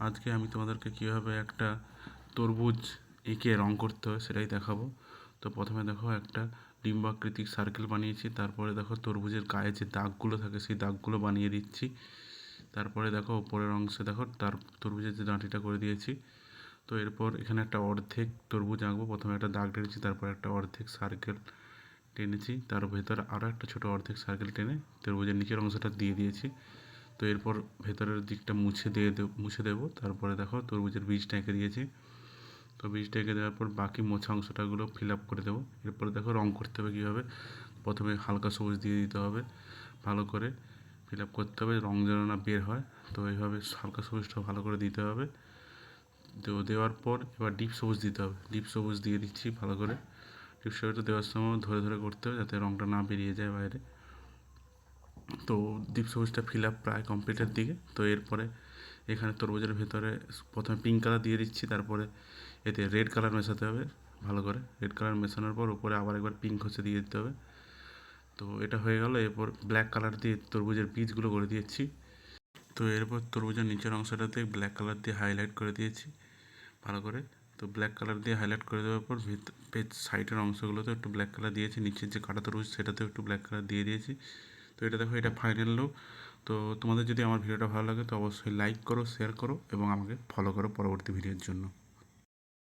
আজকে আমি তোমাদেরকে কীভাবে একটা তরমুজ এঁকে রং করতে হয় সেটাই দেখাবো। তো প্রথমে দেখো একটা ডিম্বাকৃতিক সার্কেল বানিয়েছি, তারপরে দেখো তরমুজের গায়ে যে দাগগুলো থাকে সেই দাগগুলো বানিয়ে দিচ্ছি। তারপরে দেখো উপরের অংশে দেখো তার তরমুজের যে ডাঁটিটা করে দিয়েছি। তো এরপর এখানে একটা অর্ধেক তরমুজ আঁকবো। প্রথমে একটা দাগ টেনেছি, তারপর একটা অর্ধেক সার্কেল টেনেছি, তার ভেতরে আরও একটা ছোটো অর্ধেক সার্কেল টেনে তরমুজের নিচের অংশটা দিয়ে দিয়েছি। তো এরপর ভেতরের দিকটা মুছে দেবো। তারপরে দেখো তরমুজের বীজটা এঁকে দিয়েছি। তো বীজটা এঁকে দেওয়ার পর বাকি মোছা অংশটাগুলো ফিল আপ করে দেবো। এরপরে দেখো রং করতে হবে কীভাবে। প্রথমে হালকা সবুজ দিয়ে দিতে হবে, ভালো করে ফিল আপ করতে হবে, রং যেন না বের হয়। তো এইভাবে হালকা সবুজটা ভালো করে দিতে হবে। তো দেওয়ার পর এবার ডিপ সবুজ দিতে হবে। ডিপ সবুজ দিয়ে দিচ্ছি ভালো করে। ডিপ সবুজটা দেওয়ার সময় ধরে ধরে করতে হবে যাতে রংটা না বেরিয়ে যায় বাইরে। তো ডিপ সবুজটা ফিল আপ প্রায় কমপ্লিটের দিকে। তো এরপরে এখানে তরমুজের ভেতরে প্রথমে পিঙ্ক কালার দিয়ে দিচ্ছি, তারপরে এতে রেড কালার মেশাতে হবে ভালো করে। রেড কালার মেশানোর পর উপরে আবার একবার পিঙ্ক হচ্ছে দিয়ে দিতে হবে। তো এটা হয়ে গেল। এরপর ব্ল্যাক কালার দিয়ে তরমুজের বীজগুলো করে দিয়েছি। তো এরপর তরমুজের নিচের অংশটাতে ব্ল্যাক কালার দিয়ে হাইলাইট করে দিয়েছি ভালো করে। তো ব্ল্যাক কালার দিয়ে হাইলাইট করে দেওয়ার পর সাইডের অংশগুলোতে একটু ব্ল্যাক কালার দিয়েছি, নিচের যে কাটা তরমুজ সেটাতেও একটু ব্ল্যাক কালার দিয়ে দিয়েছি। তো এটা দেখো, এটা ফাইনাল লুক। তো তোমাদের যদি আমার ভিডিওটা ভালো লাগে তো অবশ্যই লাইক করো, শেয়ার করো এবং আমাকে ফলো করো পরবর্তী ভিডিওর জন্য।